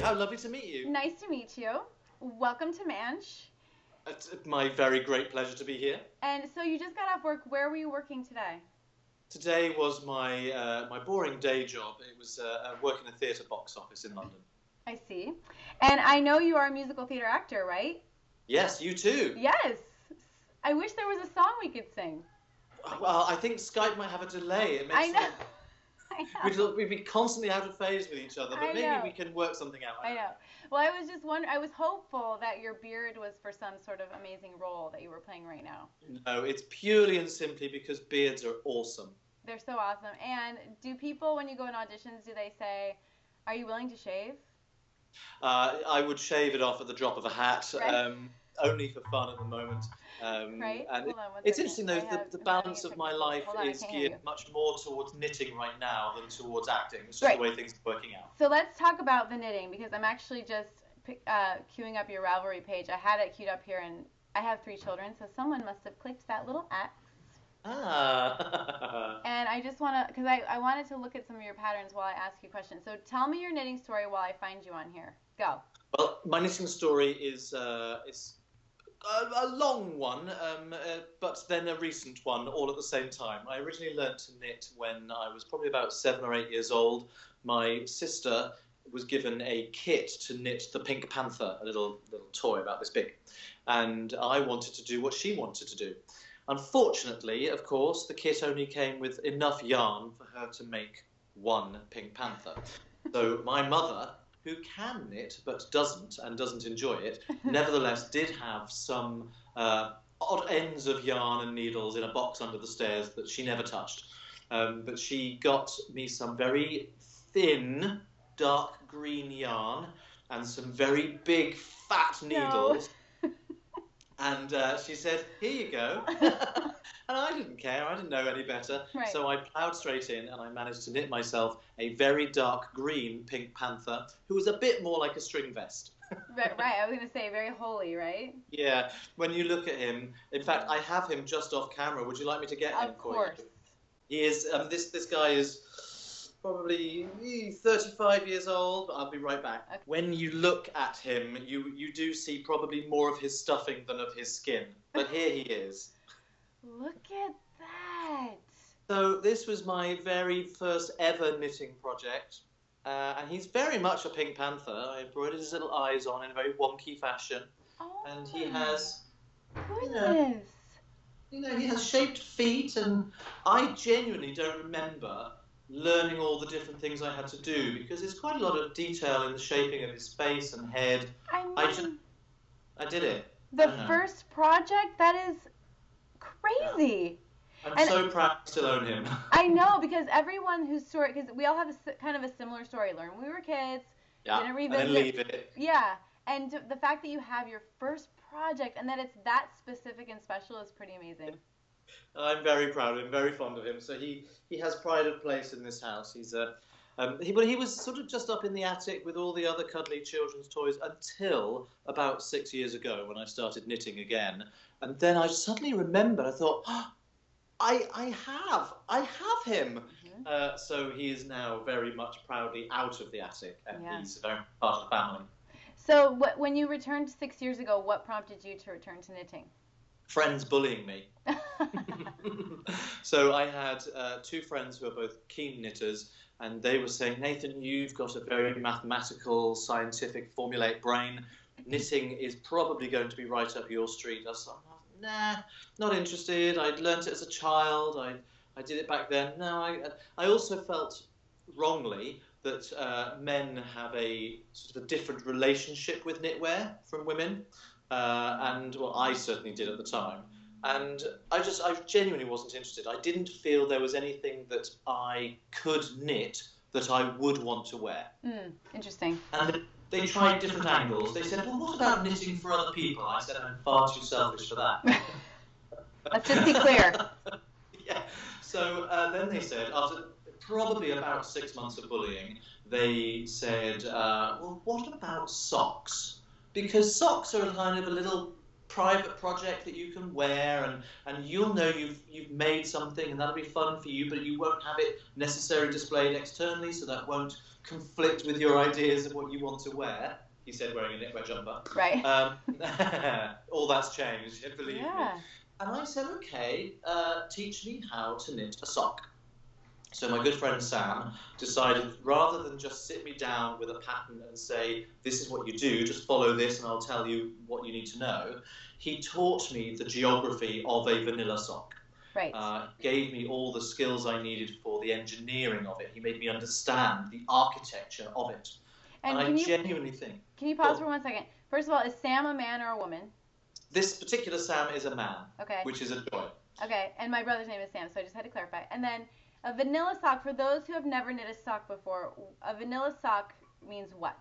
How lovely to meet you. Nice to meet you. Welcome to Manch. It's my very great pleasure to be here. And so you just got off work. Where were you working today? Today was my boring day job. It was working a theatre box office in London. I see. And I know you are a musical theater actor, right? Yes, you too. Yes. I wish there was a song we could sing. Well, I think Skype might have a delay. It makes I know. I know. We'd be constantly out of phase with each other, but maybe we can work something out. I know. Well, I was just wondering, I was hopeful that your beard was for some sort of amazing role that you were playing right now. No, it's purely and simply because beards are awesome. They're so awesome. And do people, when you go in auditions, do they say, are you willing to shave? I would shave it off at the drop of a hat, right. Only for fun at the moment. Right. And it's interesting though, the balance of my life is geared much more towards knitting right now than towards acting. It's just the way things are working out. So let's talk about the knitting, because I'm actually just queuing up your Ravelry page. I had it queued up here, and I have 3 children, so someone must have clicked that little X. Ah. And I just want to, because I wanted to look at some of your patterns while I ask you questions. So tell me your knitting story while I find you on here. Go. Well, my knitting story is a long one, but then a recent one all at the same time. I originally learned to knit when I was probably about 7 or 8 years old. My sister was given a kit to knit the Pink Panther, a little toy about this big, and I wanted to do what she wanted to do. Unfortunately, of course, the kit only came with enough yarn for her to make one Pink Panther. So my mother, who can knit but doesn't enjoy it, nevertheless did have some odd ends of yarn and needles in a box under the stairs that she never touched. But she got me some very thin, dark green yarn and some very big, fat needles. No. And she said, "Here you go." And I didn't care. I didn't know any better. Right. So I ploughed straight in and I managed to knit myself a very dark green Pink Panther who was a bit more like a string vest. Right. I was going to say very holy, right? Yeah. When you look at him, in fact, I have him just off camera. Would you like me to get him for you? Of course. He is, this guy is probably 35 years old, but I'll be right back. Okay. When you look at him, you do see probably more of his stuffing than of his skin. But here he is. Look at that! So this was my very first ever knitting project, and he's very much a Pink Panther. I embroidered his little eyes on in a very wonky fashion, and he has, he has shaped feet, and I genuinely don't remember learning all the different things I had to do because there's quite a lot of detail in the shaping of his face and head. I did it. The first project, that is crazy. I'm so proud to still own him. I know, because everyone whose story, because we all have kind of a similar story. Learned when we were kids, didn't revisit. And then leave it. Yeah, and the fact that you have your first project and that it's that specific and special is pretty amazing. I'm very proud of him, very fond of him. So he has pride of place in this house. He's he was sort of just up in the attic with all the other cuddly children's toys until about 6 years ago when I started knitting again. And then I suddenly remembered, I thought, oh, I have him. Mm-hmm. So he is now very much proudly out of the attic, and he's very part of the family. So when you returned 6 years ago, what prompted you to return to knitting? Friends bullying me. So I had 2 friends who are both keen knitters, and they were saying, "Nathan, you've got a very mathematical, scientific, formulaic brain. Knitting is probably going to be right up your street." I was like, "Nah, not interested. I'd learnt it as a child. I did it back then." No, I also felt wrongly that men have a sort of a different relationship with knitwear from women. And well, I certainly did at the time. And I genuinely wasn't interested. I didn't feel there was anything that I could knit that I would want to wear. Interesting. And they tried different angles. They said, "Well, what about knitting for other people?" I said, "I'm far too selfish for that." Let's just be clear. Yeah. So then they said, after probably about 6 months of bullying, they said, "Well, what about socks? Because socks are kind of a little private project that you can wear, and you'll know you've made something, and that'll be fun for you, but you won't have it necessarily displayed externally, so that won't conflict with your ideas of what you want to wear. He said, wearing a knitwear jumper. Right. All that's changed, believe me. Yeah. And I said, okay, teach me how to knit a sock. So my good friend Sam decided, rather than just sit me down with a pattern and say, this is what you do, just follow this and I'll tell you what you need to know, he taught me the geography of a vanilla sock. Right. Gave me all the skills I needed for the engineering of it. He made me understand the architecture of it. And I genuinely think... Can you pause for 1 second? First of all, is Sam a man or a woman? This particular Sam is a man, okay, which is a joy. Okay, and my brother's name is Sam, so I just had to clarify. And then a vanilla sock, for those who have never knit a sock before, a vanilla sock means what?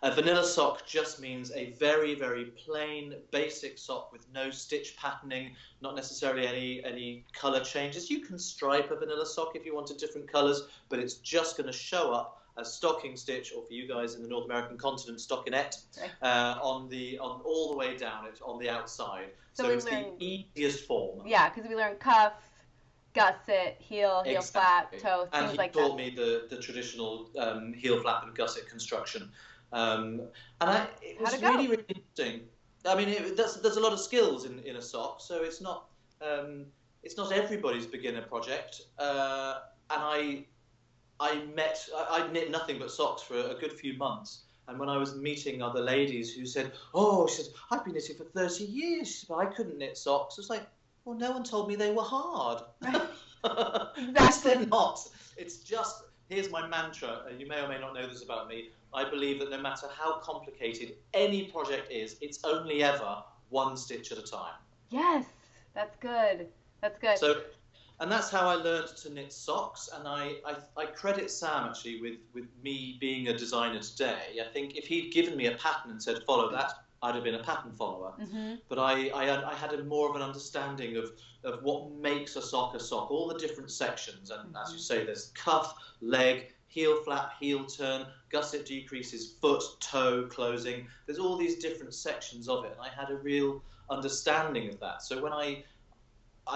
A vanilla sock just means a very, very plain, basic sock with no stitch patterning, not necessarily any colour changes. You can stripe a vanilla sock if you wanted different colours, but it's just going to show up as stocking stitch, or for you guys in the North American continent, stockinette, on all the way down it on the outside. So it's the easiest form. Yeah, because we learned cuff, gusset, heel flap, toe, things like that. And he taught me the traditional heel flap and gusset construction. It was really, really interesting. I mean, there's a lot of skills in a sock, so it's not everybody's beginner project. And I knit nothing but socks for a good few months. And when I was meeting other ladies who said, oh, she said, I've been knitting for 30 years, she said, but I couldn't knit socks. I was like, well, no one told me they were hard. Exactly. They're not. It's just, here's my mantra. You may or may not know this about me. I believe that no matter how complicated any project is, it's only ever one stitch at a time. Yes, that's good. That's good. So, and that's how I learned to knit socks, and I credit Sam actually with me being a designer today. I think if he'd given me a pattern and said follow that, I'd have been a pattern follower. Mm-hmm. But I had more of an understanding of what makes a sock, all the different sections, and as you say, there's cuff, leg, heel flap, heel turn, gusset decreases, foot, toe, closing. There's all these different sections of it, and I had a real understanding of that. So when I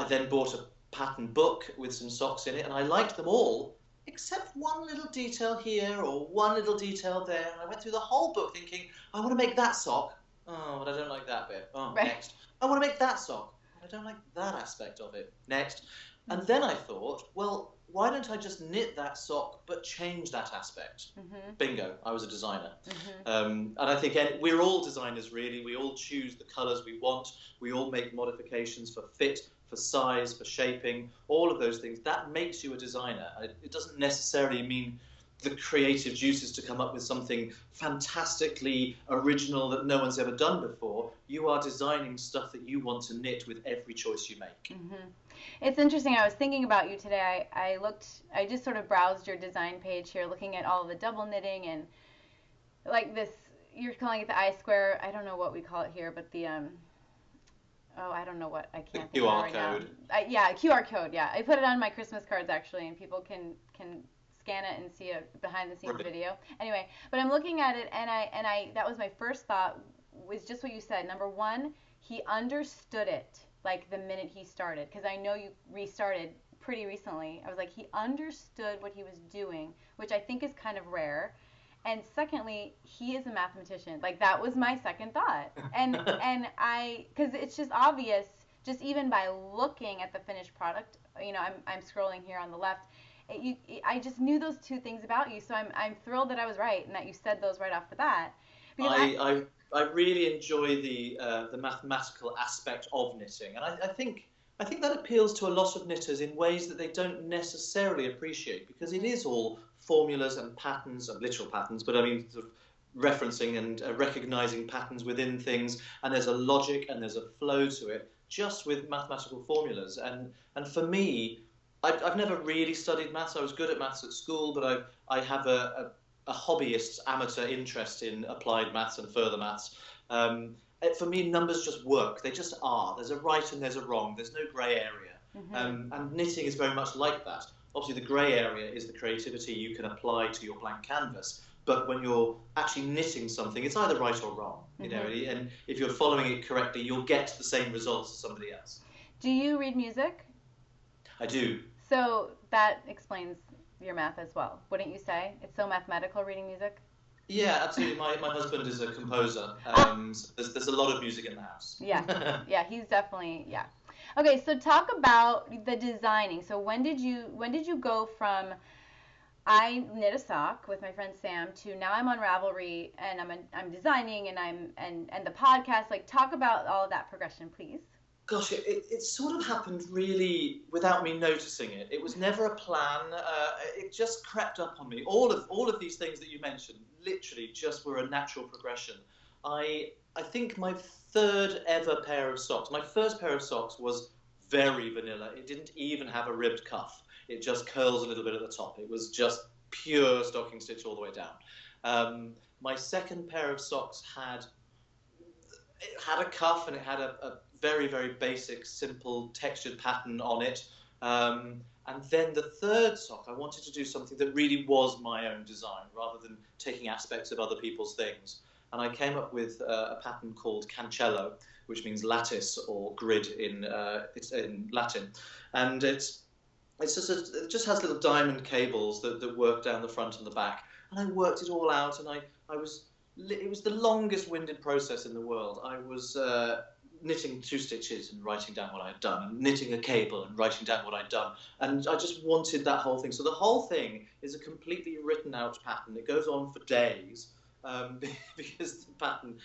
then bought a pattern book with some socks in it, and I liked them all except one little detail here or one little detail there, and I went through the whole book thinking, I want to make that sock, oh, but I don't like that bit, oh, right. Next. I want to make that sock, but I don't like that aspect of it, next. And then I thought, well, why don't I just knit that sock but change that aspect? Mm-hmm. Bingo, I was a designer. Mm-hmm. And I think we're all designers, really. We all choose the colours we want. We all make modifications for fit, for size, for shaping, all of those things. That makes you a designer. It doesn't necessarily mean the creative juices to come up with something fantastically original that no one's ever done before. You are designing stuff that you want to knit with every choice you make. Mm-hmm. It's interesting. I was thinking about you today. I just sort of browsed your design page here, looking at all of the double knitting and like this, you're calling it the I-square. I don't know what we call it here, but the, I don't know what, I can't think of it right now. Yeah, QR code, yeah. I put it on my Christmas cards actually, and people can scan it and see a behind the scenes video. Anyway, but I'm looking at it, and I that was my first thought, was just what you said. Number one, he understood it like the minute he started, because I know you restarted pretty recently. I was like, he understood what he was doing, which I think is kind of rare. And secondly, he is a mathematician. Like, that was my second thought. And because it's just obvious, just even by looking at the finished product, you know, I'm scrolling here on the left, I just knew those two things about you. So I'm thrilled that I was right and that you said those right off the bat. I really enjoy the mathematical aspect of knitting, and I think that appeals to a lot of knitters in ways that they don't necessarily appreciate, because it is all formulas and patterns, and literal patterns, but I mean sort of referencing and recognizing patterns within things, and there's a logic and there's a flow to it just with mathematical formulas. And for me, I've never really studied maths. I was good at maths at school, but I have a hobbyist amateur interest in applied maths and further maths. For me, numbers just work. They just are. There's a right and there's a wrong. There's no grey area. Mm-hmm. And knitting is very much like that. obviously the grey area is the creativity you can apply to your blank canvas. But when you're actually knitting something, it's either right or wrong, you know. And if you're following it correctly, you'll get the same results as somebody else. Do you read music? I do. So that explains your math as well, wouldn't you say? It's so mathematical reading music. Yeah, absolutely. My husband is a composer. So there's a lot of music in the house. Yeah, yeah, he's definitely, yeah. Okay, so talk about the designing. So when did you go from I knit a sock with my friend Sam to now I'm on Ravelry and I'm designing and and the podcast. Like, talk about all of that progression, please. Gosh, it sort of happened really without me noticing it. It was never a plan. It just crept up on me. All of these things that you mentioned literally just were a natural progression. I think my third ever pair of socks. My first pair of socks was very vanilla. It didn't even have a ribbed cuff. It just curls a little bit at the top. It was just pure stocking stitch all the way down. My second pair of socks had a cuff and it had a very, very basic, simple textured pattern on it. And then the third sock, I wanted to do something that really was my own design rather than taking aspects of other people's things. And I came up with a pattern called cancello, which means lattice or grid in Latin. And it just has little diamond cables that work down the front and the back. And I worked it all out, and it was the longest winded process in the world. I was knitting 2 stitches and writing down what I had done, and knitting a cable and writing down what I'd done. And I just wanted that whole thing. So the whole thing is a completely written out pattern. It goes on for days because the pattern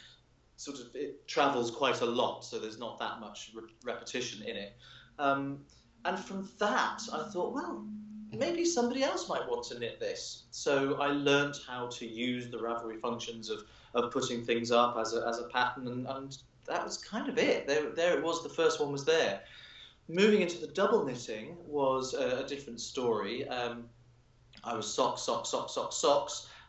it travels quite a lot, so there's not that much repetition in it. And from that, I thought, well, maybe somebody else might want to knit this. So I learned how to use the Ravelry functions of putting things up as a pattern, and that was kind of it. There it was, the first one was there. Moving into the double knitting was a different story. I was socks,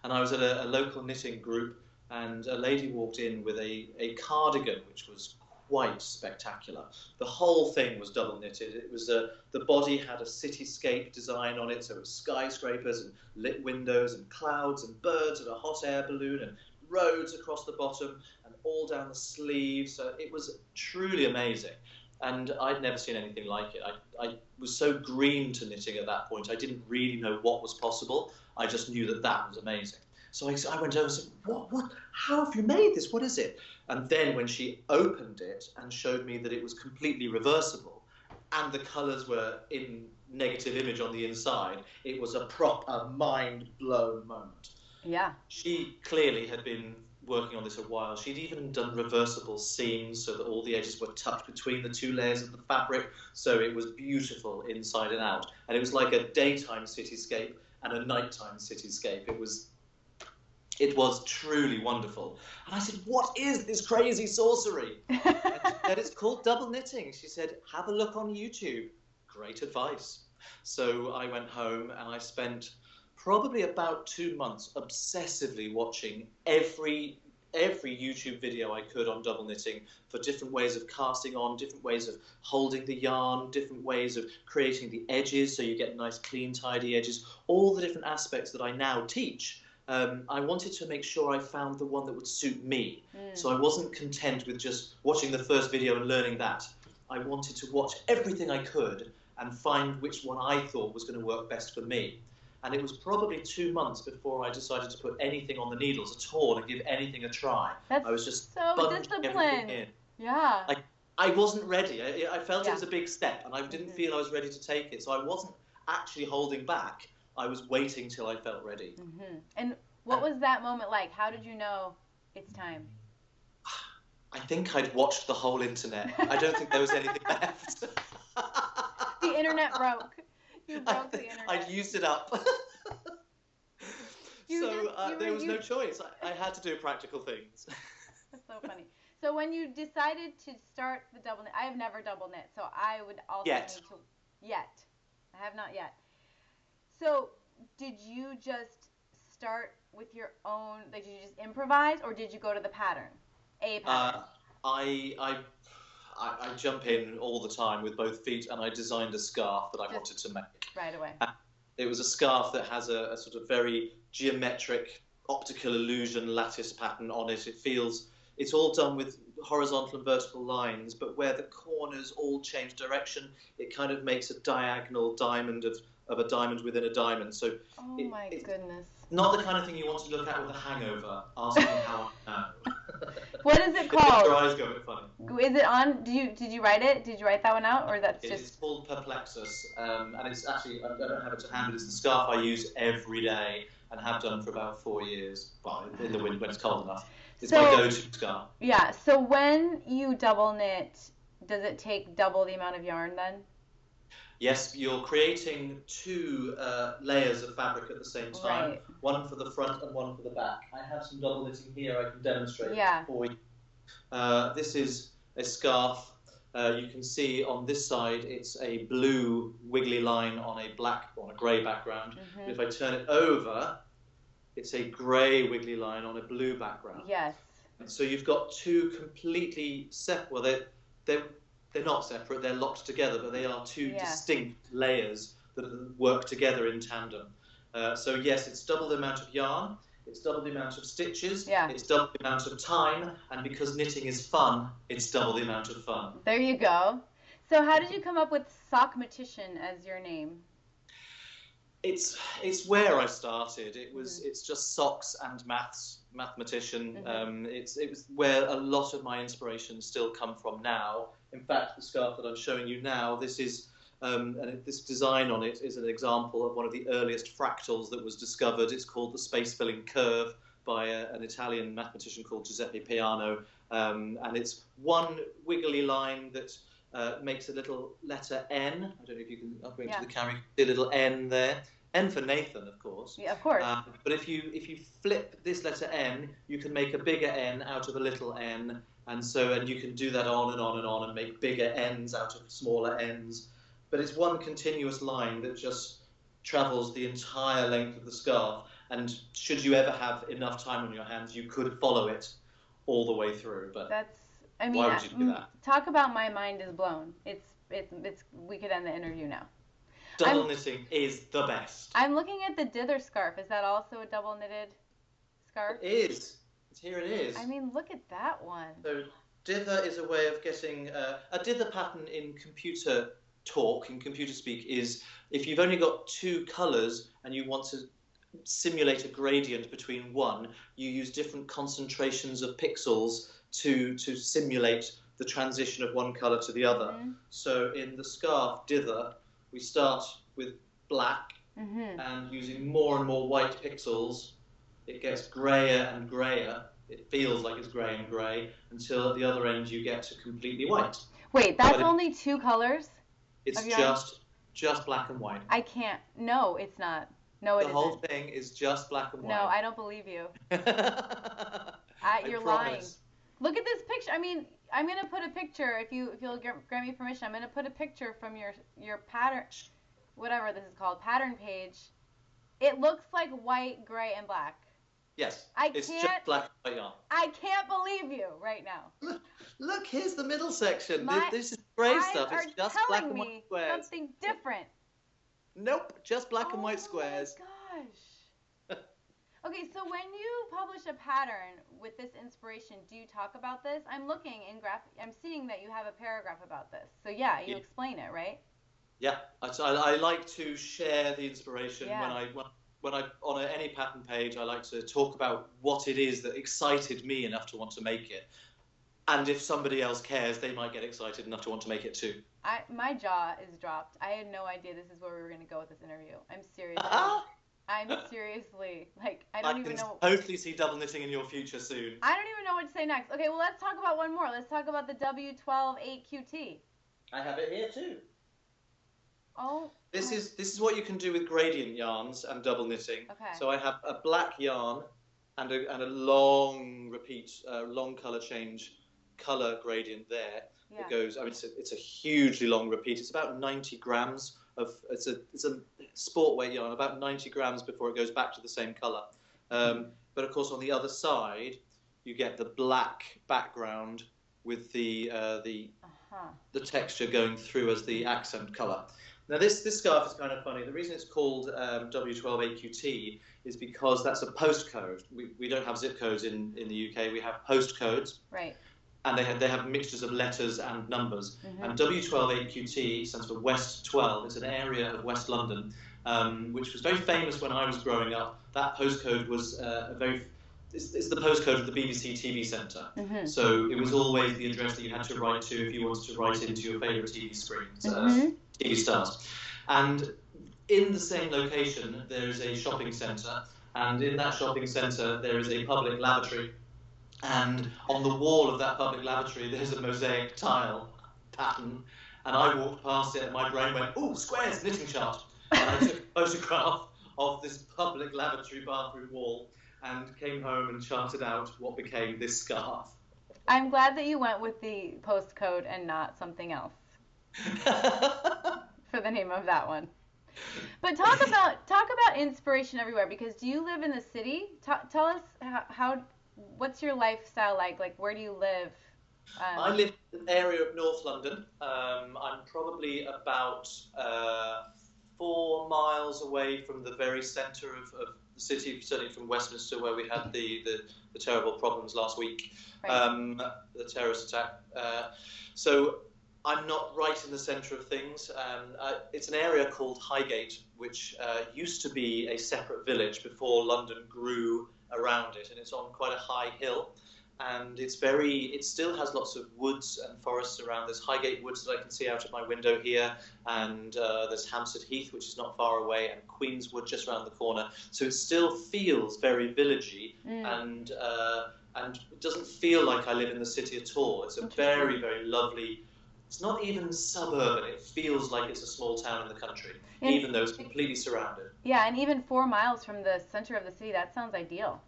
and I was at a local knitting group, and a lady walked in with a cardigan, which was quite spectacular. The whole thing was double knitted. It was the body had a cityscape design on it, so it was skyscrapers and lit windows and clouds and birds and a hot air balloon and roads across the bottom and all down the sleeves. So it was truly amazing. And I'd never seen anything like it. I was so green to knitting at that point. I didn't really know what was possible. I just knew that was amazing. So I went over and said, what, how have you made this? What is it? And then when she opened it and showed me that it was completely reversible and the colours were in negative image on the inside, it was a mind-blown moment. Yeah. She clearly had been working on this a while. She'd even done reversible seams so that all the edges were tucked between the 2 layers of the fabric, so it was beautiful inside and out. And it was like a daytime cityscape and a nighttime cityscape. It was truly wonderful. And I said, what is this crazy sorcery? And she said, it's called double knitting. She said, have a look on YouTube. Great advice. So I went home and I spent probably about 2 months obsessively watching every YouTube video I could on double knitting for different ways of casting on, different ways of holding the yarn, different ways of creating the edges so you get nice, clean, tidy edges, all the different aspects that I now teach. I wanted to make sure I found the one that would suit me. So I wasn't content with just watching the first video and learning that. I wanted to watch everything I could and find which one I thought was going to work best for me. And it was probably 2 months before I decided to put anything on the needles at all and give anything a try. That's I was just so disciplined. Yeah. I wasn't ready. I felt it was a big step, and I didn't feel I was ready to take it. So I wasn't actually holding back. I was waiting till I felt ready. And what was that moment like? How did you know it's time? I think I'd watched the whole internet. I don't think there was anything left. The internet broke. You broke the internet. I'd used it up. There was no choice. I had to do practical things. That's so funny. So when you decided to start the double knit, I have never double knit, so I would also need to... Yet. I have not yet. So did you just start with your own, like, did you just improvise, or did you go to the pattern? A pattern? I jump in all the time with both feet, and I designed a scarf that I wanted to make. Right away. It was a scarf that has a sort of very geometric optical illusion lattice pattern on it. It's all done with horizontal and vertical lines, but where the corners all change direction, it kind of makes a diagonal diamond of a diamond within a diamond. So Oh it, my it's goodness. not the kind of thing you want to look at with a hangover, asking how I know. What is it It makes called? your eyes go a bit funny. Is it on? Did you write it? Did you write that one out, or that's It's just? called Perplexus, and it's actually, I don't have it to hand, but it's the scarf I use every day and have done for about 4 years, well, in the winter when it's cold enough. It's my go-to scarf. Yeah, so when you double knit, does it take double the amount of yarn then? Yes, you're creating 2 layers of fabric at the same time, Right. one for the front and one for the back. I have some double knitting here I can demonstrate for you. This is a scarf. You can see on this side it's a blue wiggly line on a grey background. Mm-hmm. If I turn it over, it's a grey wiggly line on a blue background. Yes. And so you've got 2 completely separate. Well, they're not separate. They're locked together, but they are 2 distinct layers that work together in tandem. So yes, it's double the amount of yarn. It's double the amount of stitches, it's double the amount of time, and because knitting is fun, it's double the amount of fun. There you go. So how did you come up with Sockmatician as your name? It's where I started. It's just socks and mathematician. Mm-hmm. It was where a lot of my inspirations still come from now. In fact, the scarf that I'm showing you now, this design on it is an example of one of the earliest fractals that was discovered. It's called the space-filling curve by an Italian mathematician called Giuseppe Peano, and it's one wiggly line that makes a little letter N. I don't know if you can. I'm going to the camera. You can see a little N there. N for Nathan, of course. Yeah, of course. But if you flip this letter N, you can make a bigger N out of a little n, and you can do that on and on and on and make bigger N's out of smaller N's. But it's one continuous line that just travels the entire length of the scarf. And should you ever have enough time on your hands, you could follow it all the way through. But why would you do that? Talk about my mind is blown. We could end the interview now. Double knitting is the best. I'm looking at the dither scarf. Is that also a double knitted scarf? It is. Here it is. I mean, look at that one. So dither is a way of getting a dither pattern in computer talk, in computer speak, is if you've only got 2 colors and you want to simulate a gradient between one, you use different concentrations of pixels to simulate the transition of one color to the other. Mm-hmm. So in the scarf dither, we start with black, and using more and more white pixels, it gets grayer and grayer. It feels like it's grey and grey until at the other end you get to completely white. Wait, that's only 2 colors? It's just black and white. I can't. No, it's not. No, it isn't. The whole thing is just black and white. No, I don't believe you. You're lying. Look at this picture. I mean, I'm gonna put a picture if you'll grant me permission. I'm gonna put a picture from your pattern, whatever this is called, pattern page. It looks like white, gray, and black. Yes, it's just black and white yarn. I can't believe you right now. Look, here's the middle section. This is great stuff. It's just black and white squares. Something different. Nope, just black and white squares. Oh my gosh. Okay, so when you publish a pattern with this inspiration, do you talk about this? I'm looking in I'm seeing that you have a paragraph about this. So yeah, you explain it, right? Yeah, I like to share the inspiration when I on any pattern page. I like to talk about what it is that excited me enough to want to make it, and if somebody else cares, they might get excited enough to want to make it too. My jaw is dropped. I had no idea this is where we were going to go with this interview. I'm serious. I'm seriously, I don't even know. I can totally see double knitting in your future soon. I don't even know what to say next. Okay, well, let's talk about one more. Let's talk about the W12-8QT. I have it here too. Oh. This is what you can do with gradient yarns and double knitting. Okay. So I have a black yarn and a long long color change color gradient there. Yeah. It goes. I mean, it's a hugely long repeat. It's about 90 grams of. It's a sport weight yarn, about 90 grams before it goes back to the same color. But of course, on the other side, you get the black background with the texture going through as the accent color. Now, this scarf is kind of funny. The reason it's called W12AQT is because that's a postcode. We don't have zip codes in the UK. We have postcodes. Right. And they have mixtures of letters and numbers. Mm-hmm. And W12AQT stands for West 12. It's an area of West London, which was very famous when I was growing up. That postcode was it's the postcode of the BBC TV Centre. Mm-hmm. So it was always the address that you had to write to if you wanted to write into your favourite TV screens, TV stars. And in the same location, there is a shopping centre. And in that shopping centre, there is a public lavatory. And on the wall of that public lavatory, there's a mosaic tile pattern. And I walked past it, and my brain went, "Ooh, squares, knitting chart." And I took a photograph of this public lavatory bathroom wall and came home and charted out what became this scarf. I'm glad that you went with the postcode and not something else for the name of that one. But talk about inspiration everywhere, because do you live in the city? Tell us how what's your lifestyle like? Like, where do you live? I live in an area of North London. I'm probably about 4 miles away from the very centre of the city, certainly from Westminster, where we had the terrible problems last week, Right. the terrorist attack. So I'm not right in the centre of things. It's an area called Highgate, which used to be a separate village before London grew around it, and it's on quite a high hill, and it still has lots of woods and forests around. There's Highgate Woods that I can see out of my window here, and there's Hampstead Heath, which is not far away, and Queenswood just around the corner. So it still feels very villagey, and it doesn't feel like I live in the city at all. It's a very, very lovely. It's not even suburban. It feels like it's a small town in the country, even though it's completely surrounded. Yeah, and even 4 miles from the center of the city, that sounds ideal.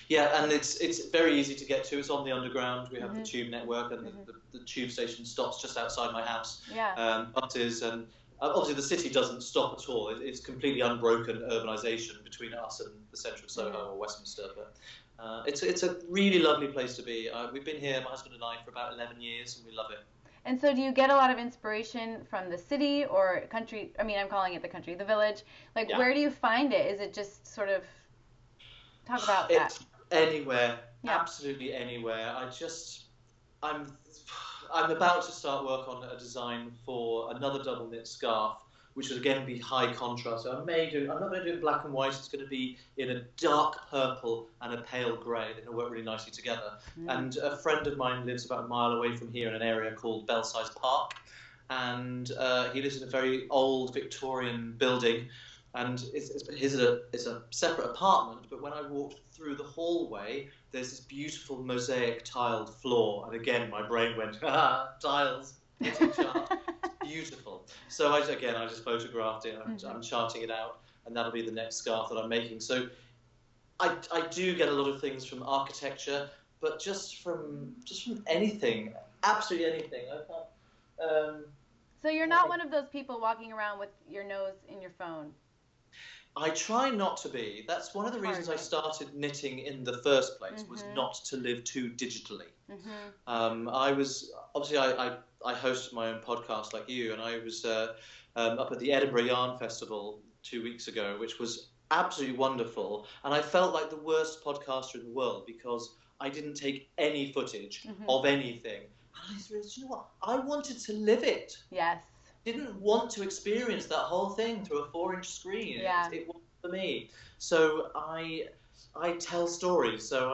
Yeah, and it's very easy to get to. It's on the underground. We have the tube network, and the tube station stops just outside my house. Yeah. Buses, and obviously the city doesn't stop at all. It's completely unbroken urbanisation between us and the centre of Soho or Westminster. But it's a really lovely place to be. We've been here, my husband and I, for about 11 years, and we love it. And so do you get a lot of inspiration from the city or country? I mean, I'm calling it the country, the village. Like, where do you find it? Is it just sort of, talk about that. It's anywhere, absolutely anywhere. I'm about to start work on a design for another double knit scarf, which would again be high contrast. So I'm not going to do it in black and white. It's going to be in a dark purple and a pale grey. They're going to work really nicely together. And a friend of mine lives about a mile away from here in an area called Belsize Park. And he lives in a very old Victorian building. And it's a separate apartment. But when I walked through the hallway, there's this beautiful mosaic tiled floor. And again, my brain went, tiles. Beautiful. So I just photographed it. I'm charting it out, and that'll be the next scarf that I'm making. So I do get a lot of things from architecture, but just from anything, absolutely anything. I can't. So you're not one of those people walking around with your nose in your phone. I try not to be. That's one of the reasons I started knitting in the first place, was not to live too digitally. I hosted my own podcast like you, and I was up at the Edinburgh Yarn Festival 2 weeks ago, which was absolutely wonderful. And I felt like the worst podcaster in the world because I didn't take any footage of anything. And I realized, you know what? I wanted to live it. Yes. Didn't want to experience that whole thing through a 4-inch screen. Yeah. It wasn't for me. So I tell stories. So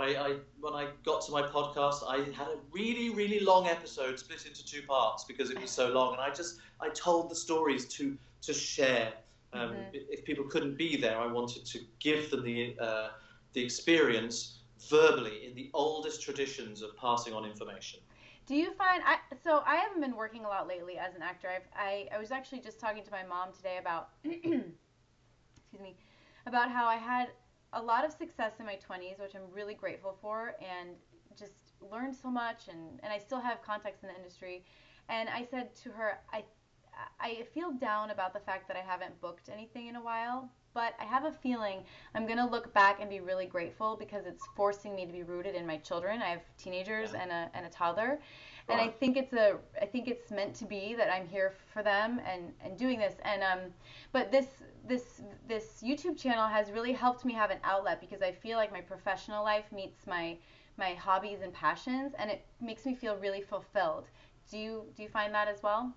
when I got to my podcast, I had a really, really long episode split into 2 parts because it was so long, and I told the stories to share. If people couldn't be there, I wanted to give them the experience verbally in the oldest traditions of passing on information. Do you find, so I haven't been working a lot lately as an actor. I was actually just talking to my mom today about, excuse me, about how I had a lot of success in my 20s, which I'm really grateful for, and just learned so much, and I still have contacts in the industry. And I said to her, I feel down about the fact that I haven't booked anything in a while, but I have a feeling I'm going to look back and be really grateful because it's forcing me to be rooted in my children. I have teenagers and a toddler. And Right. I think it's meant to be that I'm here for them and doing this. And but this YouTube channel has really helped me have an outlet because I feel like my professional life meets my hobbies and passions, and it makes me feel really fulfilled. Do you find that as well?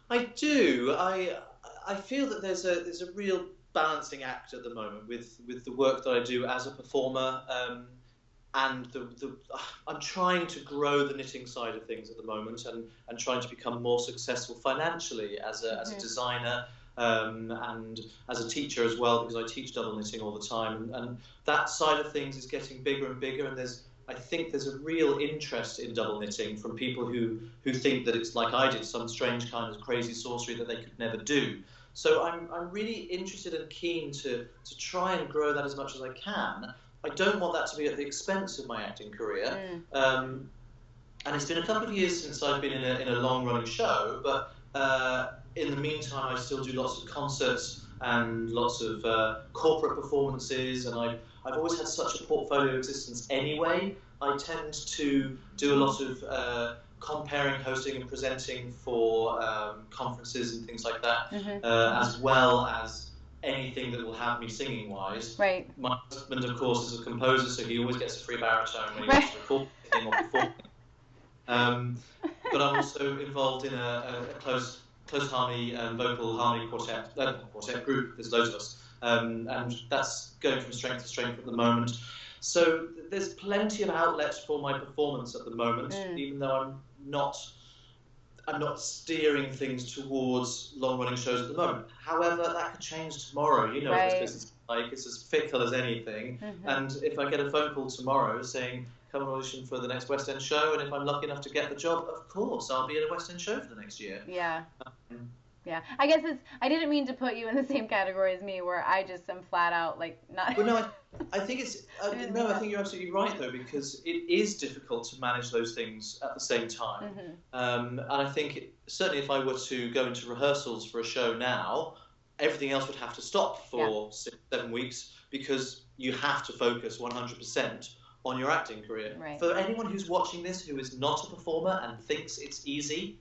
I do. I feel that there's a real balancing act at the moment with the work that I do as a performer, and the I'm trying to grow the knitting side of things at the moment, and trying to become more successful financially as a Hmm. designer, and as a teacher as well, because I teach double knitting all the time, and that side of things is getting bigger and bigger, and I think there's a real interest in double knitting from people who think that it's like I did, some strange kind of crazy sorcery that they could never do. So I'm really interested and keen to try and grow that as much as I can. I don't want that to be at the expense of my acting career. Mm. And it's been a couple of years since I've been in a long running show, but in the meantime, I still do lots of concerts and lots of corporate performances, and I've always had such a portfolio existence anyway. I tend to do a lot of comparing, hosting, and presenting for conferences and things like that, Hmm. as well as anything that will have me singing wise. Right. My husband, of course, is a composer, so he always gets a free baritone when he Right. wants to record anything or perform. But I'm also involved in a close harmony vocal harmony quartet group. There's loads of us, and that's going from strength to strength at the moment. So there's plenty of outlets for my performance at the moment, Mm. even though not I'm not steering things towards long running shows at the moment. However, that could change tomorrow. You know what this Right. business is like. It's as fickle as anything. Hmm. And if I get a phone call tomorrow saying, come and audition for the next West End show, and if I'm lucky enough to get the job, of course, I'll be in a West End show for the next year. Yeah. Um, Yeah. I guess I didn't mean to put you in the same category as me where I just am flat out like not. Well, no, I think it's I didn't mean no, I that. think you're absolutely right though, because it is difficult to manage those things at the same time. Hmm. And I think certainly if I were to go into rehearsals for a show now, everything else would have to stop Yeah. for 6, 7 weeks because you have to focus 100% on your acting career. Right. For anyone who's watching this who is not a performer and thinks it's easy,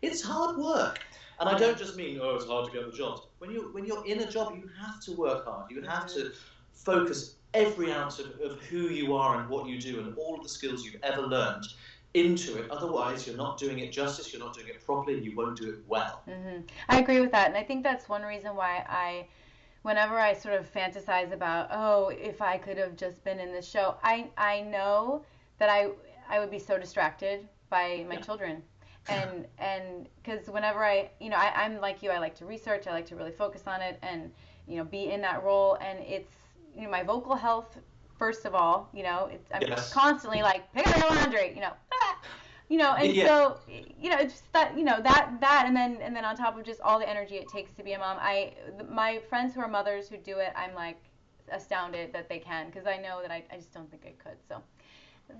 it's hard work. And I don't just mean, oh, it's hard to get the jobs. When you're in a job, you have to work hard. You have to focus every ounce of who you are and what you do and all of the skills you've ever learned into it. Otherwise, you're not doing it justice, you're not doing it properly, and you won't do it well. Hmm. I agree with that, and I think that's one reason why whenever I sort of fantasize about, oh, if I could have just been in this show, I know that I would be so distracted by my Yeah. children, and because whenever I'm like you, I like to research, I like to really focus on it, and be in that role, and it's my vocal health first of all, I'm Yes. constantly like pick up your laundry, and Yeah. so it's just that that and then on top of just all the energy it takes to be a mom. My friends who are mothers who do it, I'm like astounded that they can, because I know that I just don't think I could. So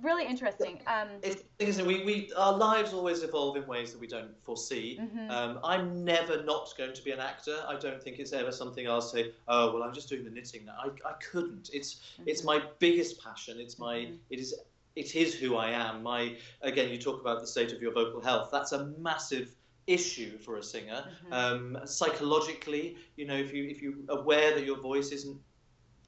really interesting. Our lives always evolve in ways that we don't foresee. Mhm. I'm never not going to be an actor. I don't think it's ever something I'll say, oh, well, I'm just doing the knitting now. I couldn't. It's my biggest passion. Mhm. It is who I am. Again, you talk about the state of your vocal health. That's a massive issue for a singer. Mhm. Psychologically, if you're aware that your voice isn't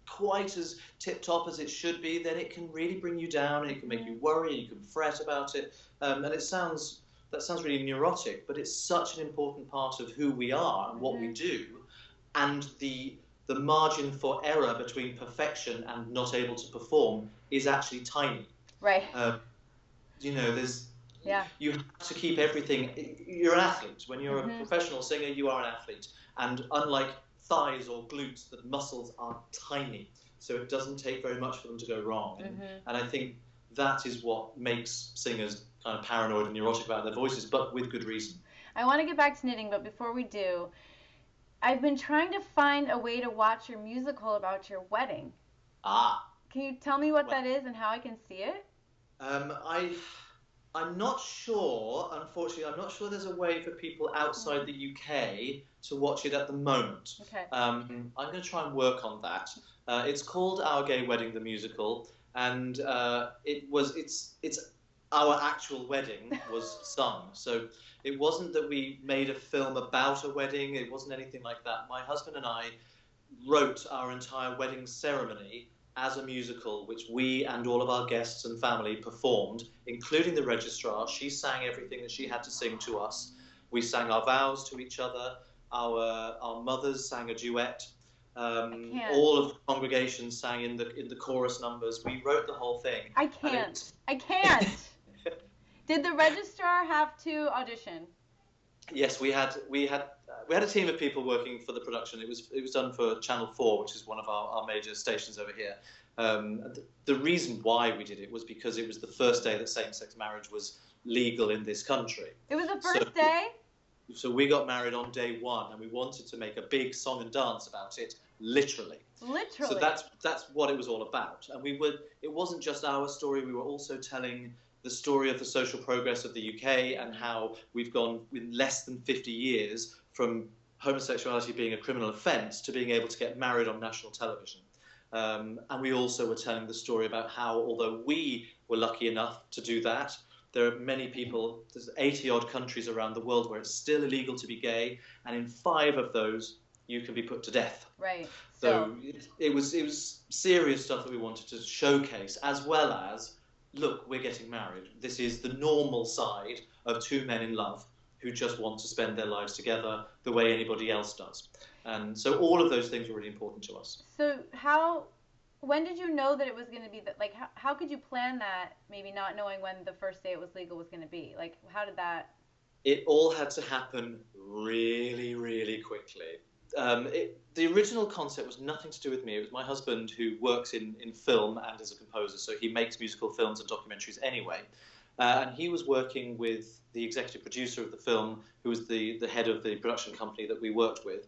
quite as tip top as it should be, then it can really bring you down, and it can make you worry, and you can fret about it. And that sounds really neurotic, but it's such an important part of who we are and what we Mhm. do, and the margin for error between perfection and not able to perform is actually tiny. Right. There's Yeah. you have to keep everything. You're an athlete. When you're a Mhm. professional singer, you are an athlete. And unlike thighs or glutes, the muscles are tiny. So it doesn't take very much for them to go wrong. And I think that is what makes singers kind of paranoid and neurotic about their voices, but with good reason. I want to get back to knitting, but before we do, I've been trying to find a way to watch your musical about your wedding. Ah, Can you tell me what well, that is and how I can see it? um, I I'm not sure, unfortunately, I'm not sure there's a way for people outside the UK to watch it at the moment. Okay. I'm going to try and work on that. It's called Our Gay Wedding, the musical, and it's our actual wedding was sung. So it wasn't that we made a film about a wedding. It wasn't anything like that. My husband and I wrote our entire wedding ceremony as a musical, which we and all of our guests and family performed, including the registrar. She sang everything that she had to sing to us. We sang our vows to each other. Our mothers sang a duet. All of the congregation sang in the chorus numbers. We wrote the whole thing. I can't. Did the registrar have to audition? Yes, we had a team of people working for the production. It was done for Channel 4, which is one of our major stations over here. The reason why we did it was because it was the first day that same-sex marriage was legal in this country. It was the first day? So we got married on day one, and we wanted to make a big song and dance about it, literally. Literally. So that's what it was all about. And it wasn't just our story. We were also telling the story of the social progress of the UK and how we've gone in less than 50 years from homosexuality being a criminal offence to being able to get married on national television. And we also were telling the story about how, although we were lucky enough to do that, there are many people, there's 80-odd countries around the world where it's still illegal to be gay, and in 5 of those, you can be put to death. Right. So it was serious stuff that we wanted to showcase, as well as, look, we're getting married. This is the normal side of 2 men in love who just want to spend their lives together the way anybody else does. And so all of those things were really important to us. So when did you know that it was going to be that? Like, how could you plan that? Maybe not knowing when the first day it was legal was going to be. Like, how did that? It all had to happen really, really quickly. The original concept was nothing to do with me. It was my husband, who works in film and is a composer, so he makes musical films and documentaries anyway. And he was working with the executive producer of the film, who was the head of the production company that we worked with.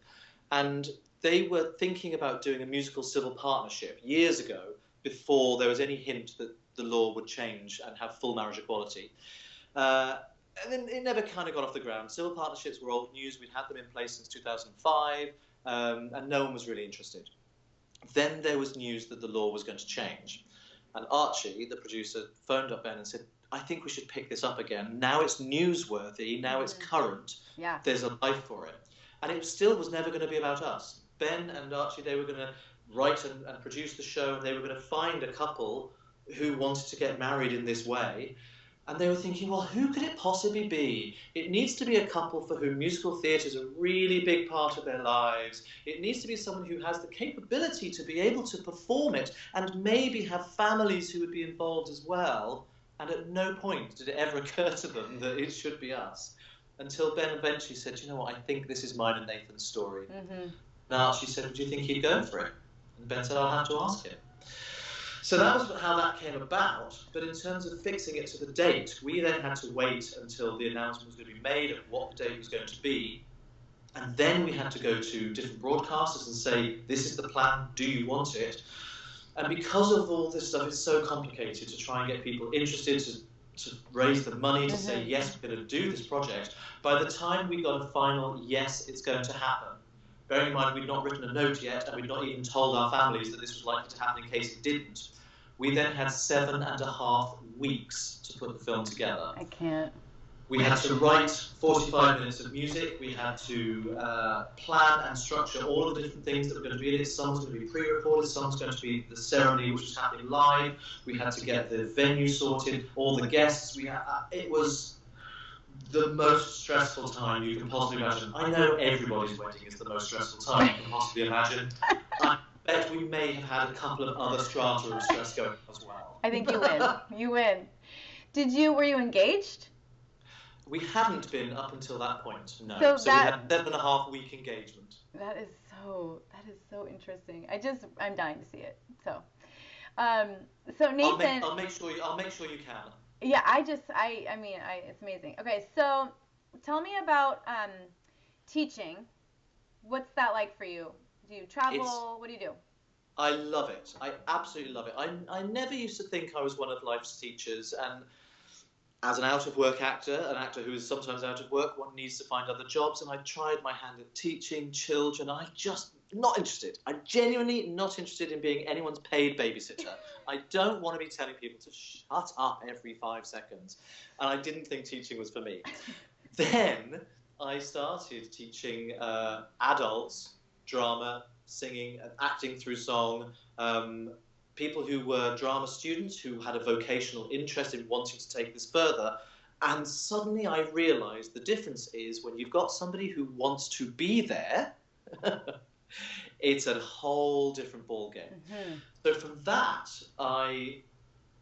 And they were thinking about doing a musical civil partnership years ago, before there was any hint that the law would change and have full marriage equality. And then it never kind of got off the ground. Civil partnerships were old news. We'd had them in place since 2005, and no one was really interested. Then there was news that the law was going to change. And Archie, the producer, phoned up Ben and said, I think we should pick this up again. Now it's newsworthy. Now it's current. Yeah. There's a life for it. And it still was never going to be about us. Ben and Archie, they were going to write and produce the show, and they were going to find a couple who wanted to get married in this way. And they were thinking, well, who could it possibly be? It needs to be a couple for whom musical theatre is a really big part of their lives. It needs to be someone who has the capability to be able to perform it and maybe have families who would be involved as well. And at no point did it ever occur to them that it should be us. Until Ben eventually said, you know what, I think this is mine and Nathan's story. And Archie said, do you think he'd go for it? And Ben said, I'll have to ask him. So that was how that came about. But in terms of fixing it to the date, we then had to wait until the announcement was going to be made of what the date was going to be. And then we had to go to different broadcasters and say, this is the plan, do you want it? And because of all this stuff, it's so complicated to try and get people interested, to raise the money, to say, yes, we're going to do this project. By the time we got a final, yes, it's going to happen, bearing in mind we'd not written a note yet, and we'd not even told our families that this was likely to happen in case it didn't, we then had 7.5 weeks to put the film together. I can't. We had to write 45 minutes of music. We had to plan and structure all of the different things that were going to be in it. Some was going to be pre-recorded, some was going to be the ceremony which was happening live. We had to get the venue sorted, all the guests. It was the most stressful time you can possibly imagine. I know everybody's wedding is the most stressful time you can possibly imagine. I bet we may have had a couple of other strata of stress going as well. I think you win. You win. Were you engaged? We hadn't been up until that point, no. So we had 7.5 week engagement. That is so interesting. I'm dying to see it. So Nathan, I'll make sure you can. Yeah, it's amazing. Okay, so tell me about teaching. What's that like for you? Do you travel? What do you do? I love it. I absolutely love it. I never used to think I was one of life's teachers, and as an out-of-work actor, an actor who is sometimes out of work, one needs to find other jobs, and I tried my hand at teaching children. I just not interested. I'm genuinely not interested in being anyone's paid babysitter. I don't want to be telling people to shut up every 5 seconds. And I didn't think teaching was for me. Then I started teaching adults drama, singing, and acting through song, people who were drama students who had a vocational interest in wanting to take this further. And suddenly I realized the difference is when you've got somebody who wants to be there, it's a whole different ballgame. So from that,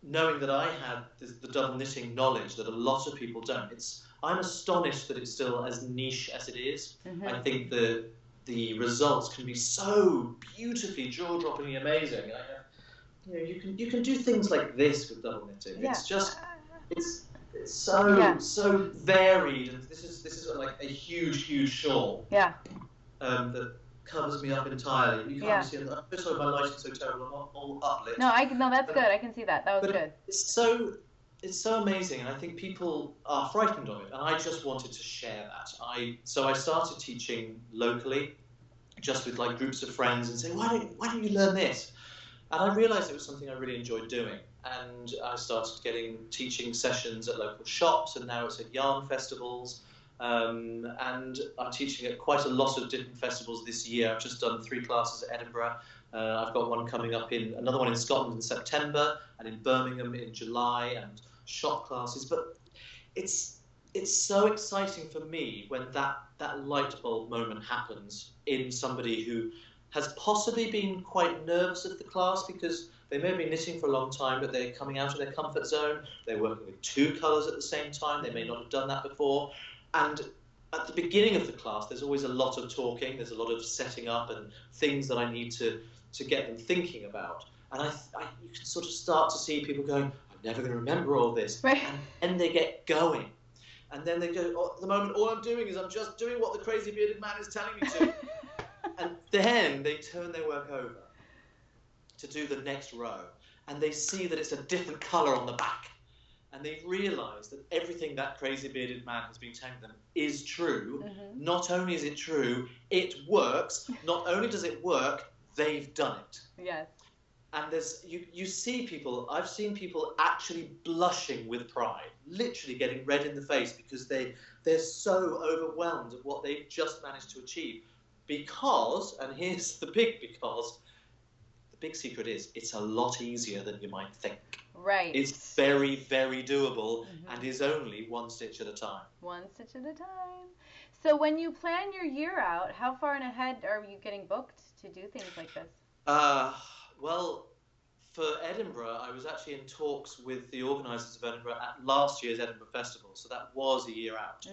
knowing that I had the double knitting knowledge that a lot of people don't, I'm astonished that it's still as niche as it is. I think the results can be so beautifully, jaw-droppingly amazing. You can do things like this with double knitting. Yeah. It's so varied, and this is like a huge shawl. Yeah. That covers me up entirely. You can't see it. I'm sorry, my lighting's so terrible. I'm all uplit. No, that's good. I can see that. That was good. It's so amazing, and I think people are frightened of it, and I just wanted to share that. So I started teaching locally, just with like groups of friends, and saying, why don't you learn this? And I realised it was something I really enjoyed doing, and I started getting teaching sessions at local shops, and now it's at yarn festivals, and I'm teaching at quite a lot of different festivals this year. I've just done 3 classes at Edinburgh. I've got one coming up another one in Scotland in September, and in Birmingham in July, and shop classes. But it's so exciting for me when that light bulb moment happens in somebody who has possibly been quite nervous of the class because they may have been knitting for a long time, but they're coming out of their comfort zone. They're working with 2 colours at the same time. They may not have done that before. And at the beginning of the class, there's always a lot of talking. There's a lot of setting up and things that I need to get them thinking about. And you can sort of start to see people going, I'm never going to remember all this. Right. And they get going. And then they go, at the moment, all I'm doing is I'm just doing what the crazy bearded man is telling me to. And then they turn their work over to do the next row. And they see that it's a different colour on the back. And they realise that everything that crazy bearded man has been telling them is true. Not only is it true, it works. Not only does it work, they've done it. Yes. And you see people, I've seen people actually blushing with pride, literally getting red in the face because they're so overwhelmed at what they've just managed to achieve. Because, and here's the big because, the big secret is it's a lot easier than you might think. Right. It's very, very doable and is only 1 stitch at a time. 1 stitch at a time. So when you plan your year out, how far in ahead are you getting booked to do things like this? Well, for Edinburgh, I was actually in talks with the organisers of Edinburgh at last year's Edinburgh Festival, so that was a year out.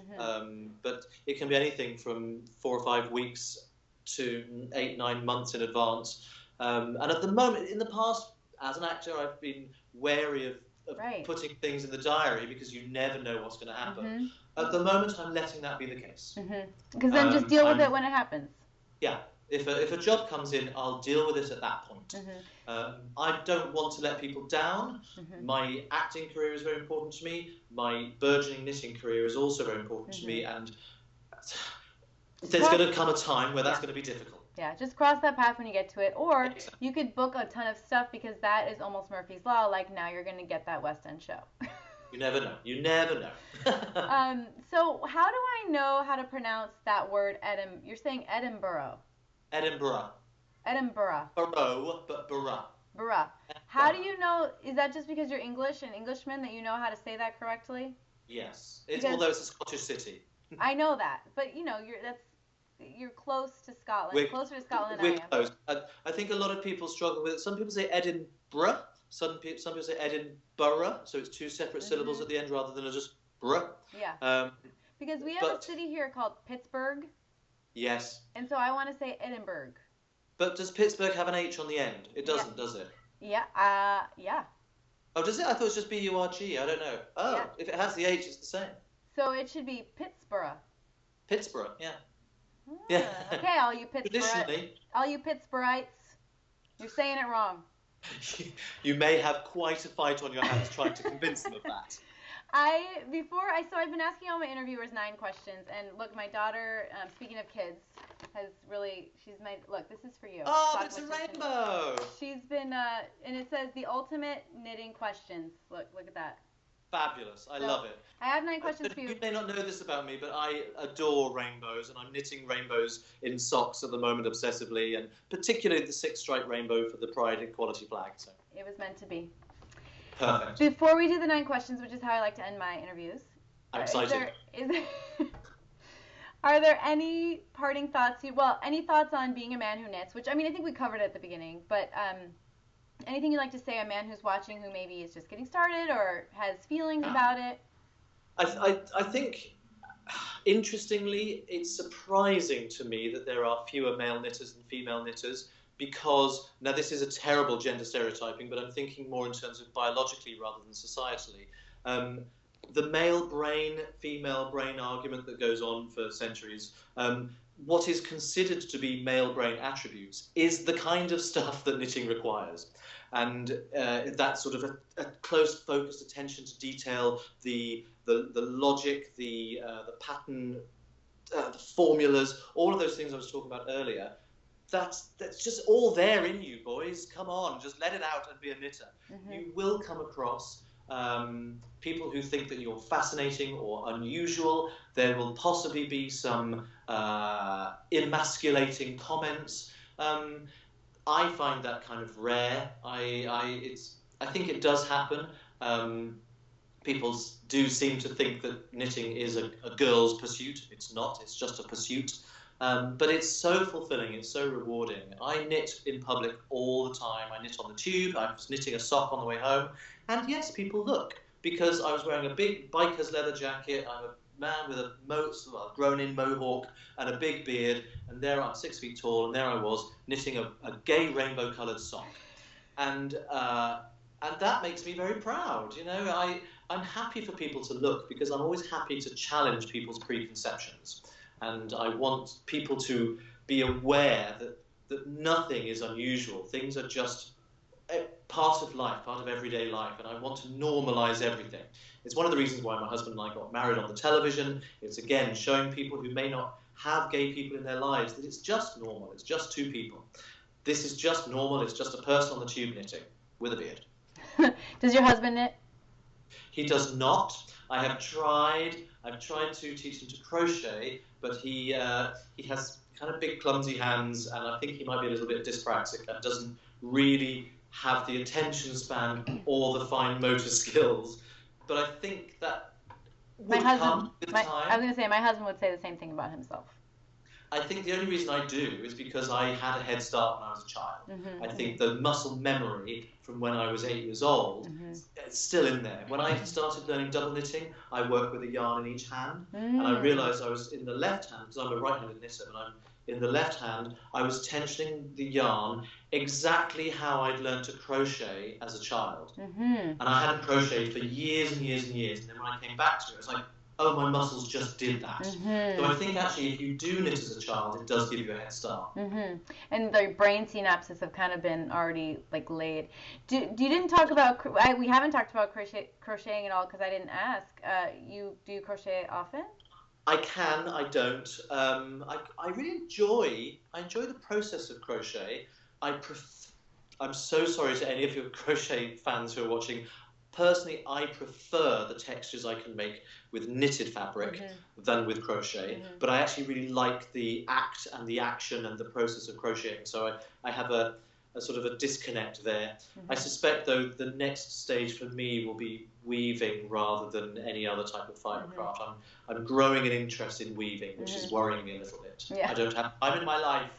But it can be anything from 4 or 5 weeks to 8, 9 months in advance. And at the moment, in the past, as an actor, I've been wary of putting things in the diary because you never know what's going to happen. At the moment, I'm letting that be the case. Because then just deal with it when it happens. Yeah. If a job comes in, I'll deal with it at that point. I don't want to let people down. My acting career is very important to me. My burgeoning knitting career is also very important to me. And there's going to come a time where that's going to be difficult. Yeah, just cross that path when you get to it. Or you could book a ton of stuff because that is almost Murphy's Law. Like now you're going to get that West End show. You never know. You never know. So how do I know how to pronounce that word, You're saying Edinburgh. Edinburgh. Edinburgh. Borough, but borough. Borough. How do you know, is that just because you're English and Englishman that you know how to say that correctly? Yes. Although it's a Scottish city. I know that. But, you know, you're close to Scotland. Closer to Scotland than I am. We're close. I think a lot of people struggle with it. Some people say Edinburgh. Some people say Edinburgh. So it's 2 separate syllables at the end rather than just bruh. Yeah. Because we have a city here called Pittsburgh. Yes. And so I want to say Edinburgh. But does Pittsburgh have an H on the end? It doesn't, does it? Yeah. Yeah. Oh, does it? I thought it was just B-U-R-G. I don't know. Oh, yeah. If it has the H, it's the same. So it should be Pittsburgh. Pittsburgh, yeah. Yeah. Okay, all you Pittsburghites, you're saying it wrong. You may have quite a fight on your hands trying to convince them of that. I've been asking all my interviewers 9 questions, and look, my daughter, speaking of kids, she's made, look, this is for you. Oh, it's a rainbow. She's been, and it says the ultimate knitting questions. Look at that. Fabulous. I love it. I have 9 questions for you. You may not know this about me, but I adore rainbows, and I'm knitting rainbows in socks at the moment obsessively, and particularly the 6-stripe rainbow for the Pride Equality flag. So. It was meant to be. Perfect. Before we do the 9 questions, which is how I like to end my interviews. I'm excited. Are there any parting thoughts? Any thoughts on being a man who knits? Which, I mean, I think we covered it at the beginning, but anything you'd like to say, a man who's watching who maybe is just getting started or has feelings about it? I think, interestingly, it's surprising to me that there are fewer male knitters than female knitters, because, now this is a terrible gender stereotyping, but I'm thinking more in terms of biologically rather than societally. The male brain, female brain argument that goes on for centuries, what is considered to be male brain attributes is the kind of stuff that knitting requires. And that sort of a close focused attention to detail, the logic, the pattern, the formulas, all of those things I was talking about earlier, that's just all there in you, boys. Come on, just let it out and be a knitter. Mm-hmm. You will come across people who think that you're fascinating or unusual. There will possibly be some emasculating comments. I find that kind of rare. I think it does happen. People do seem to think that knitting is a girl's pursuit. It's not. It's just a pursuit. But it's so fulfilling. It's so rewarding. I knit in public all the time. I knit on the tube. I was knitting a sock on the way home. And yes, people look, because I was wearing a big biker's leather jacket. I'm a man with a grown-in mohawk and a big beard, and there I'm 6 feet tall, and there I was knitting a gay rainbow-coloured sock, and that makes me very proud. You know, I'm happy for people to look, because I'm always happy to challenge people's preconceptions, and I want people to be aware that nothing is unusual. Things are just part of life, part of everyday life, and I want to normalise everything. It's one of the reasons why my husband and I got married on the television. It's, again, showing people who may not have gay people in their lives that it's just normal. It's just 2 people. This is just normal. It's just a person on the tube knitting with a beard. Does your husband knit? He does not. I've tried to teach him to crochet, but he has kind of big, clumsy hands, and I think he might be a little bit dyspraxic and doesn't really have the attention span or the fine motor skills. But I think that would come with time. I was going to say, my husband would say the same thing about himself. I think the only reason I do is because I had a head start when I was a child. Mm-hmm, I think the muscle memory from when I was 8 years old, it's still in there. When I started learning double knitting, I worked with a yarn in each hand, and I realised I was in the left hand, because I'm a right-handed knitter, and I'm in the left hand, I was tensioning the yarn exactly how I'd learned to crochet as a child. And I hadn't crocheted for years and years and years, and then when I came back to it, it was like, oh, my muscles just did that. So I think actually if you do knit as a child, it does give you a head start. And the brain synapses have kind of been already like laid. You didn't talk about, we haven't talked about crocheting at all because I didn't ask. Do you crochet often? I can, I don't. I really enjoy the process of crochet. I'm so sorry to any of your crochet fans who are watching. Personally, I prefer the textures I can make with knitted fabric than with crochet, but I actually really like the act and the action and the process of crocheting, so I have a sort of a disconnect there. I suspect, though, the next stage for me will be weaving rather than any other type of fibre craft. I'm growing an interest in weaving, which is worrying me a little bit. Yeah. I don't have time in my life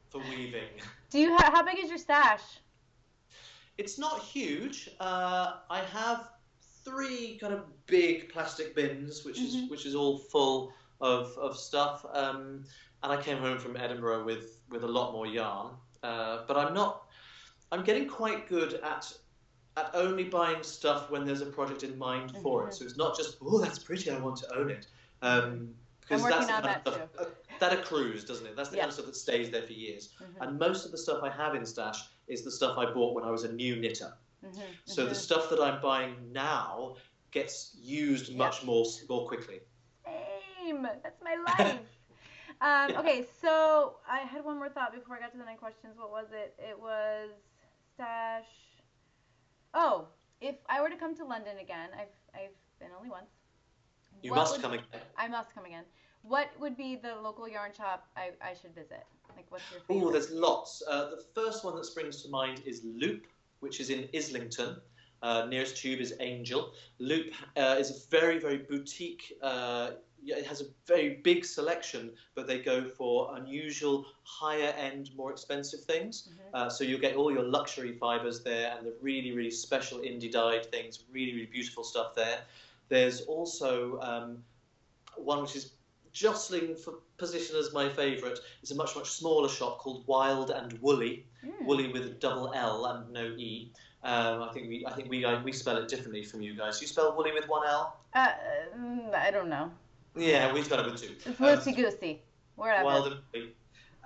for weaving. How big is your stash? It's not huge. I have 3 kind of big plastic bins, which is all full of stuff. And I came home from Edinburgh with a lot more yarn. But I'm getting quite good at only buying stuff when there's a project in mind for it. So it's not just, oh, that's pretty, I want to own it. Because that's the kind of stuff that accrues, doesn't it? That's the kind of stuff that stays there for years. And most of the stuff I have in stash is the stuff I bought when I was a new knitter. So the stuff that I'm buying now gets used much more quickly. Same. That's my life. Okay, so I had one more thought before I got to the 9 questions. What was it? It was stash. Oh, if I were to come to London again, I've been only once. You What must would come again. I must come again? What would be the local yarn shop I should visit? Like, what's your Oh, favorite? there's lots. The first one that springs to mind is Loop, which is in Islington. Nearest tube is Angel. Loop is a very, very boutique. Yeah, it has a very big selection, but they go for unusual, higher end, more expensive things. So you'll get all your luxury fibers there and the really, really special indie dyed things, really, really beautiful stuff there. There's also one which is jostling for position as my favourite. It's a much, much smaller shop called Wild and Woolly, Woolly with a double L and no E. I think we spell it differently from you guys. You spell Woolly with one L? I don't know. Yeah, we spell it with two. It's loosey goosey. Wherever. Wild and Woolly.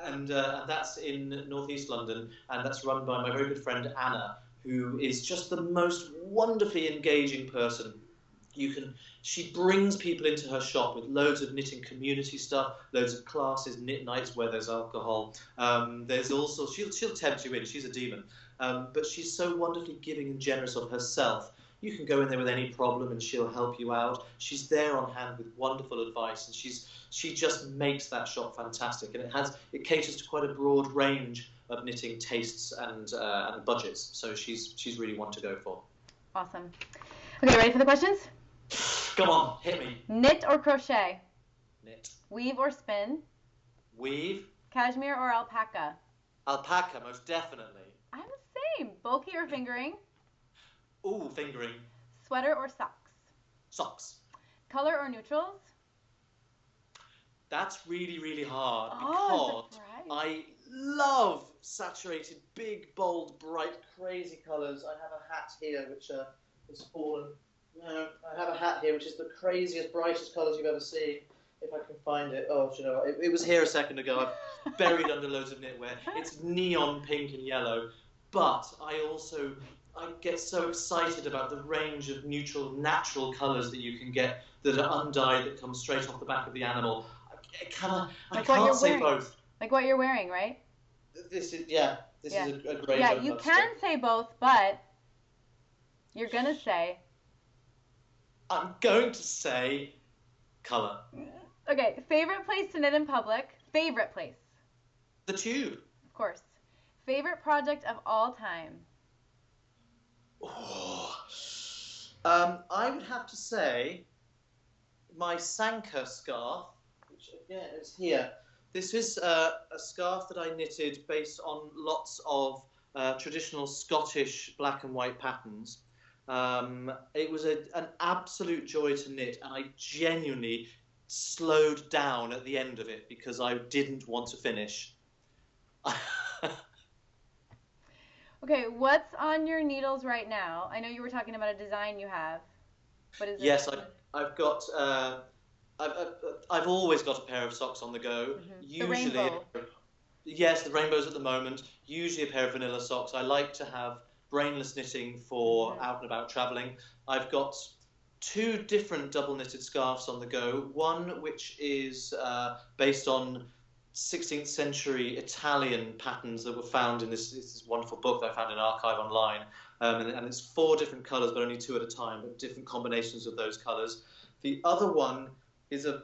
And that's in northeast London, and that's run by my very good friend Anna, who is just the most wonderfully engaging person. She brings people into her shop with loads of knitting community stuff, loads of classes, knit nights where there's alcohol. There's also she'll tempt you in. She's a demon, but she's so wonderfully giving and generous of herself. You can go in there with any problem and she'll help you out. She's there on hand with wonderful advice, and she just makes that shop fantastic. And it caters to quite a broad range of knitting tastes and budgets. So she's really one to go for. Awesome. Okay, ready for the questions? Come on, hit me. Knit or crochet? Knit. Weave or spin? Weave. Cashmere or alpaca? Alpaca, most definitely. I'm the same. Bulky or fingering? Ooh, fingering. Sweater or socks? Socks. Color or neutrals? That's really, really hard Oh, because I love saturated, big, bold, bright, crazy colours. I have a hat here which has fallen. No, I have a hat here which is the craziest, brightest colours you've ever seen. If I can find it. Oh, do you know what? It was here a second ago. I've buried under loads of knitwear. It's neon pink and yellow. But I get so excited about the range of neutral, natural colours that you can get that are undyed, that come straight off the back of the animal. I can't say both. Like what you're wearing, right? This is a great. Yeah, you can say both, but you're gonna say. I'm going to say colour. Okay, favorite place to knit in public? Favorite place? The tube. Of course. Favorite project of all time? Oh. I would have to say my Sanka scarf, which again is here. This is a scarf that I knitted based on lots of traditional Scottish black and white patterns. It was an absolute joy to knit, and I genuinely slowed down at the end of it because I didn't want to finish. Okay, what's on your needles right now? I know you were talking about a design you have. What is it? Yes, I've got. I've always got a pair of socks on the go. The rainbow. Yes, the rainbows at the moment. Usually a pair of vanilla socks. I like to have brainless knitting for out and about travelling. I've got 2 different double knitted scarves on the go. One which is based on 16th century Italian patterns that were found in this wonderful book that I found in an archive online. And it's 4 different colours, but only 2 at a time, but different combinations of those colours. The other one is a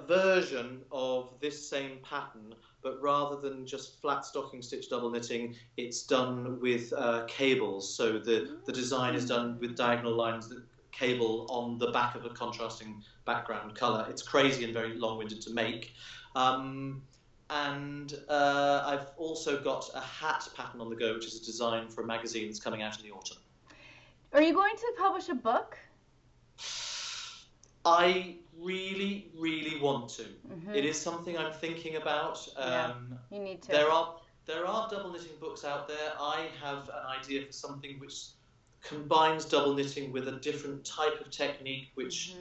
version of this same pattern, but rather than just flat stocking stitch double knitting, it's done with cables. So the design is done with diagonal lines that cable on the back of a contrasting background colour. It's crazy and very long-winded to make. And I've also got a hat pattern on the go, which is a design for a magazine that's coming out in the autumn. Are you going to publish a book? I really, really want to. It is something I'm thinking about. You need to. There are double knitting books out there. I have an idea for something which combines double knitting with a different type of technique, which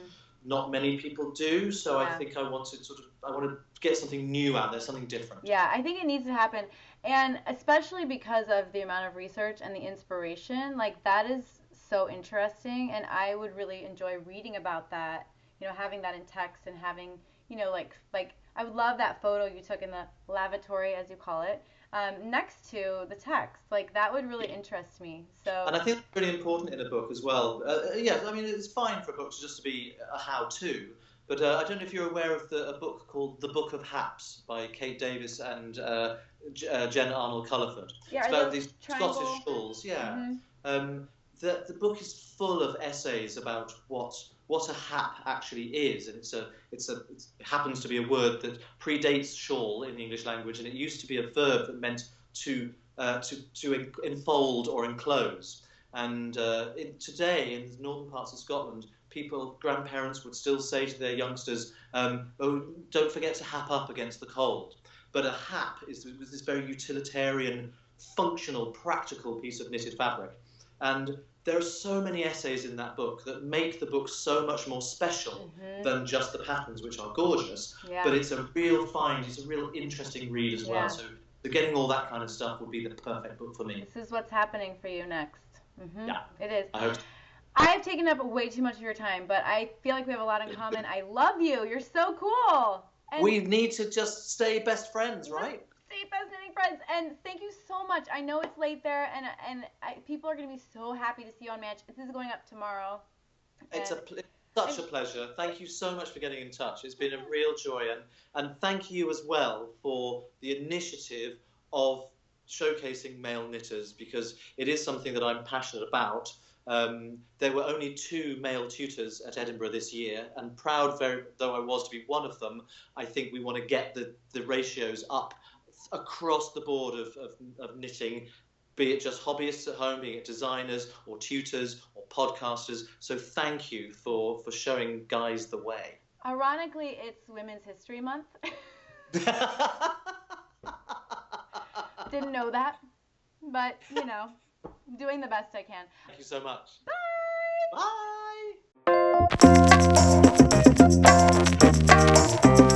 not many people do. So I think I want to get something new out there, something different. Yeah, I think it needs to happen, and especially because of the amount of research and the inspiration, like that is so interesting, and I would really enjoy reading about that. You know, having that in text and having, you know, like I would love that photo you took in the lavatory, as you call it, next to the text. Like, that would really interest me. So. And I think it's really important in a book as well. Yeah, I mean, it's fine for a book just to be a how-to, but I don't know if you're aware of a book called The Book of Haps by Kate Davis and Jen Arnold Culliford. Yeah, it's about these triangle... Scottish shawls. Yeah. Mm-hmm. The book is full of essays about what a hap actually is, and it happens to be a word that predates shawl in the English language, and it used to be a verb that meant to enfold or enclose. And today, in the northern parts of Scotland, grandparents would still say to their youngsters, "Oh, don't forget to hap up against the cold." But a hap was this very utilitarian, functional, practical piece of knitted fabric. And there are so many essays in that book that make the book so much more special than just the patterns, which are gorgeous. Yeah. But it's a real find. It's a real interesting read as well. So getting all that kind of stuff would be the perfect book for me. This is what's happening for you next. Yeah, it is. I hope so. I've taken up way too much of your time, but I feel like we have a lot in common. I love you. You're so cool. And we need to just stay best friends, right? Stay best knitting friends. And thank you so much. I know it's late there, and people are going to be so happy to see you on Match. This is going up tomorrow. It's such a pleasure. Thank you so much for getting in touch. It's been a real joy. And thank you as well for the initiative of showcasing male knitters, because it is something that I'm passionate about. There were only 2 male tutors at Edinburgh this year, and proud though I was to be one of them, I think we want to get the ratios up across the board of knitting, be it just hobbyists at home, be it designers or tutors or podcasters. So thank you for showing guys the way. Ironically, it's Women's History Month. Didn't know that, but doing the best I can. Thank you so much. Bye. Bye.